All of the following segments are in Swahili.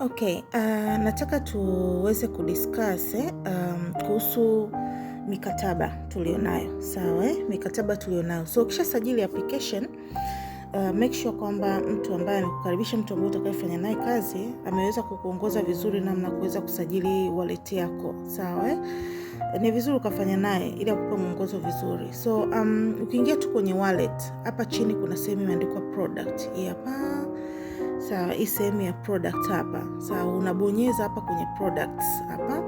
Okay, nataka tuweze kudiscuss kuhusu mikataba tulionayo. Sawa, mikataba tulionayo. So kisha sajili application, make sure kwamba mtu ambaye amekukaribisha, mtu ambaye utakayefanya naye kazi, ameweza kukuongoza vizuri namna kuweza kusajili wallet yako. Sawa, ni vizuri ukafanya naye ili akupe mwongozo vizuri. So ukiingia tu kwenye wallet, hapa chini kuna sehemu imeandikwa product. Hapa sawa, hii sehemu ya product hapa. Sawa, unabonyeza hapa kwenye products hapa.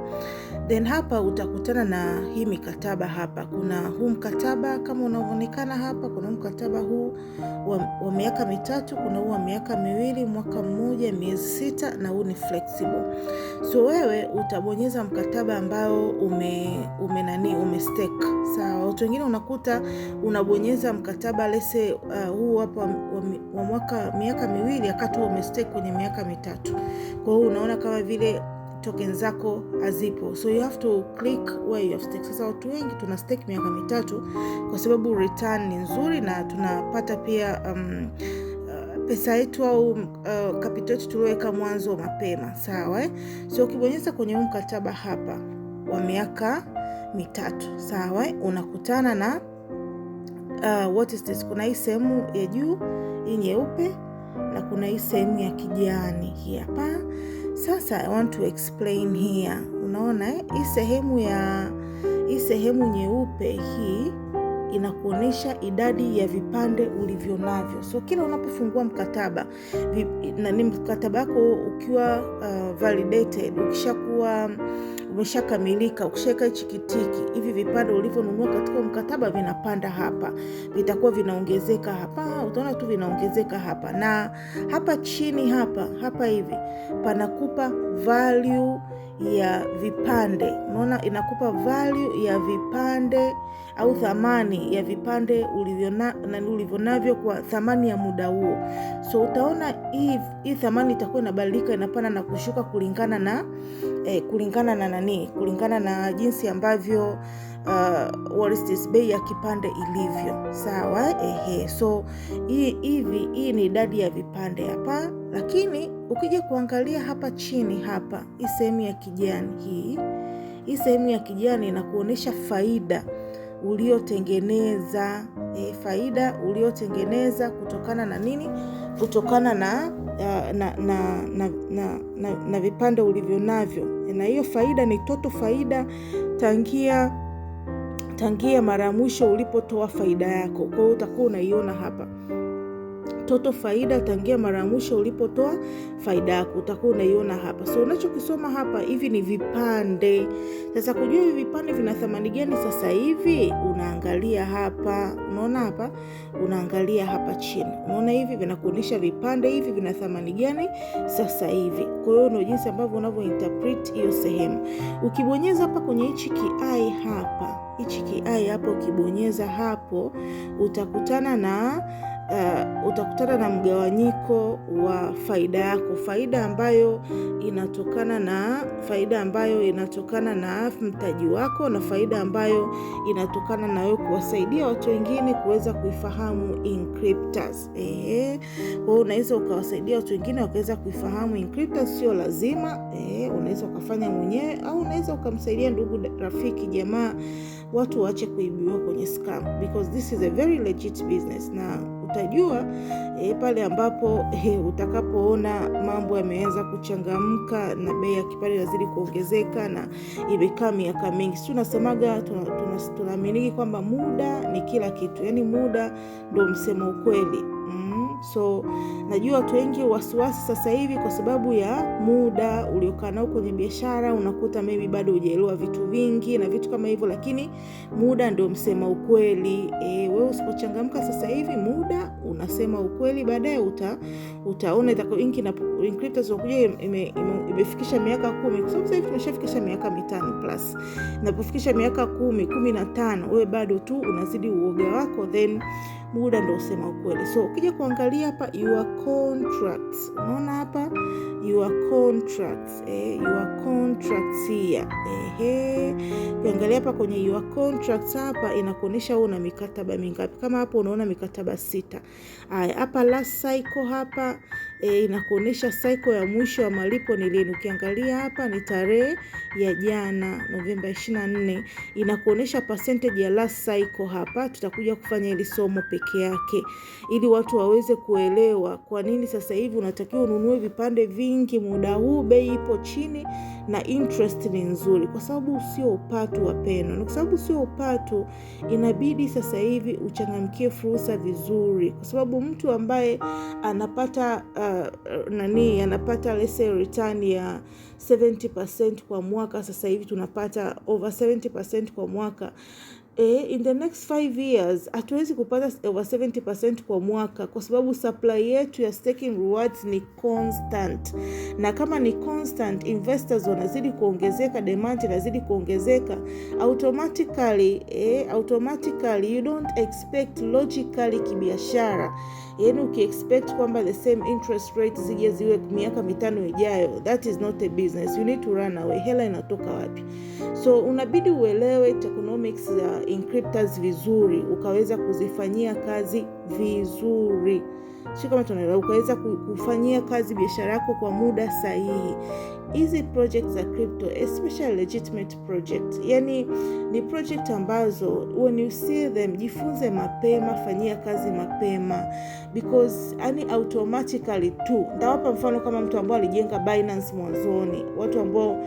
Then hapa utakutana na hii mikataba hapa. Kuna huu mkataba kama unavyoonekana hapa, kuna mkataba huu wa miaka mitatu, kuna huu wa miaka miwili, mwaka mmoja, miezi 6, na huu ni flexible. So wewe utabonyeza mkataba ambao umestake. Sawa, watu wengine unakuta unabonyeza mkataba lese huu hapa wa miaka miwili akati umestake kwenye miaka mitatu. Kwa hiyo unaona kama vile token zako hazipo. So you have to click where you have stake. Sasa watu wengi tuna stake miaka mitatu kwa sababu return ni nzuri na tunapata pia pesa yetu au capital yetu tulioweka mwanzo mapema. Sawa, So ukibonyeza kwenye mkataba hapa wa miaka mitatu, sawa, unakutana na what is this? Kuna hii sehemu ya juu hii nyeupe na kuna hii sehemu ya kijani hii hapa. Sasa I want to explain here. Unaona hii sehemu nyeupe hii inakuonesha idadi ya vipande ulivyo navyo. So kila unapofungua mkataba na mkataba wako ukiwa validated, ukishakuwa umeshakamilika, ukishaweka hichi kitiki, hivi vipande ulivyonunua katika mkataba vinapanda hapa, vitakuwa vinaongezeka hapa. Utaona tu vinaongezeka hapa, na hapa chini hapa hivi panakupa value ya vipande. Unaona inakupa value ya vipande au thamani ya vipande ulivyonavyo kwa thamani ya muda huo. So utaona hii thamani itakuwa inabadilika, inapanda na kushuka kulingana na jinsi ambavyo bei ya kipande ilivyo. Sawa, so hii ni idadi ya vipande hapa. Lakini ukija kuangalia hapa chini hapa, hii sehemu ya kijani hii sehemu ya kijani inakuonesha faida uliotengeneza, kutokana na nini? Kutokana na vipande ulivyo navyo. Na hiyo faida ni total faida tangia mara mwisho ulipotoa faida yako. Kwa hiyo utakuwa unaiona hapa total faida tangia mara mwisho ulipotoa faida yako, utakuwa unaiona hapa. So unachokisoma hapa, hivi ni vipande. Sasa kujua hivi vipande vina thamani gani sasa hivi, unaangalia hapa. Unaona hapa, unaangalia hapa chini, unaona hivi vinakuonyesha vipande hivi vina thamani gani sasa hivi. Kwa hiyo ndio jinsi ambavyo unavyo interpret hiyo sehemu. Ukibonyeza hapa kwenye hichi kiai hapa, ukibonyeza hapo utakutana na mgawanyiko wa faida yako, faida ambayo inatokana na mtaji wako, na faida ambayo inatokana na wewe kuwasaidia watu wengine kuweza kuifahamu Inkryptus. Kwa hiyo unaweza ukawasaidia watu wengine wakaweza kuifahamu Inkryptus. Sio lazima, unaweza ukafanya mwenyewe au unaweza ukamsaidia ndugu, rafiki, jamaa, watu waache kuibiwa kwenye scam, because this is a very legit business. Na utajua pale ambapo utakapoona mambo yameanza kuchangamka na bei ya kipande inazidi kuongezeka na imekaa miaka mingi. Sisi tunasemaga, tunaamini kwamba muda ni kila kitu, yani muda ndio msemo ukweli. So najua watu wengi wasiwasi sasa hivi kwa sababu ya muda uliokaa nao kwenye biashara. Unakuta maybe bado hujaelewa vitu vingi na vitu kama hivyo, lakini muda ndio msema ukweli. Wewe usipochangamka sasa hivi, muda unasema ukweli, baadaye utaona Inkryptus inakuja imefikisha miaka 10, kwa sababu sasa hivi tumeshafikisha miaka 5 plus. Inapofikisha miaka 10, 15, wewe bado tu unazidi uoga wako, then muda ndio usema ukweli. So ukija kuangalia hapa your contracts, unaona hapa your contracts here. Ukiangalia hapa kwenye your contracts hapa inakuonyesha una mikataba mingapi. Kama hapo unaona mikataba 6. Hapa last cycle hapa inakuonesha cycle ya mwisho ya malipo ni lini. Ukiangalia hapa ni tarehe ya jana Novemba 24, inakuonesha percentage ya last cycle. Hapa tutakuja kufanya hili somo peke yake ili watu waweze kuelewa kwa nini sasa hivi unatakiwa ununue vipande vingi muda huu, bei ipo chini na interest ni nzuri, kwa sababu sio upatu wapendwa. Na kwa sababu sio upatu, inabidi sasa hivi uchangamkie fursa vizuri, kwa sababu mtu ambaye anapata anapata let's say return ya 70% kwa mwaka, sasa hivi tunapata over 70% kwa mwaka. In the next 5 years hatuwezi kupata over 70% kwa mwaka, kwa sababu supply yetu ya staking rewards ni constant, na kama ni constant, investors wanazidi kuongezeka, demand inazidi kuongezeka, automatically you don't expect logically kibiashara. Yani ukiexpect kwamba the same interest rate ziwe miaka 5 ijayo, that is not a business. You need to run away. Hela inatoka wapi? So unabidi uelewe economics za encryptors vizuri, ukaweza kuzifanyia kazi vizuri. Sio kama tunaelewa, ukaweza kufanyia kazi biashara yako kwa muda sahihi. Hizi projects za crypto, especially legitimate project, yani ni project ambazo when you see them, jifunze mapema, fanyia kazi mapema, because automatically tu. Ndawapa mfano kama mtu ambao alijenga Binance mwanzoni, watu ambao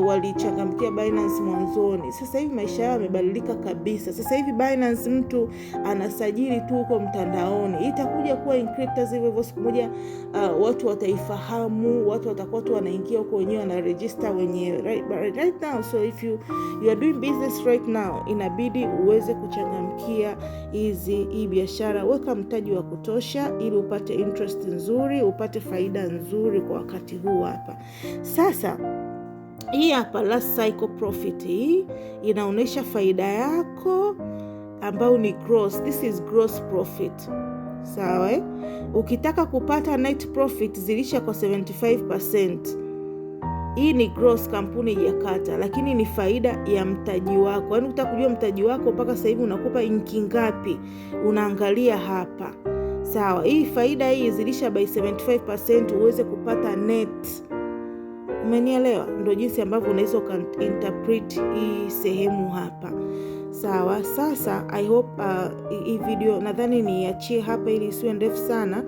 walichangamkia Binance mwanzoni, sasa hivi maisha yao yamebadilika kabisa. Sasa hivi Binance mtu anasajili tu huko mtandaoni, itakuja kuwa encryptors hivyo siku moja. Watu wataifahamu, watu watakuwa tu wanaingia huko wenyewe na register wenyewe right now. So if you are doing business right now, inabidi uweze kuchangamkia hii biashara. Weka mtaji wa kutosha ili upate interest nzuri, upate faida nzuri kwa wakati huu hapa. Sasa hii hapa last cycle profit, hii inaonesha faida yako ambayo ni gross. This is gross profit. Sawa Ukitaka kupata net profit zilisha kwa 75%. Hii ni gross, kampuni haijakata, lakini ni faida ya mtaji wako. Yaani utakujua mtaji wako mpaka sasa hivi unakupa inki ngapi, unaangalia hapa. Sawa, hii faida hii zilisha by 75% uweze kupata net. Umenielewa? Ndio jinsi ambavyo unaweza interpret hii sehemu hapa. Sawa, sasa I hope hii video nadhani niachie hapa ili isiwe ndefu sana,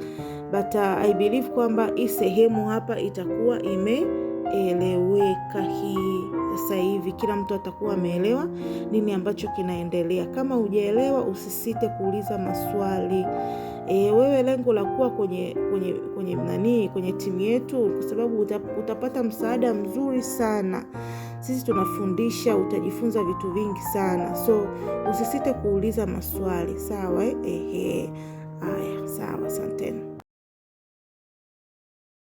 but I believe kwamba hii sehemu hapa itakuwa imeeleweka. Hii sasa hivi kila mtu atakuwa ameelewa nini ambacho kinaendelea. Kama hujaelewa, usisite kuuliza maswali. Wewe lengo la kuwa kwenye timu yetu, kwa sababu utapata msaada mzuri sana. Sisi tunafundisha, utajifunza vitu vingi sana. So usisite kuuliza maswali. Sawa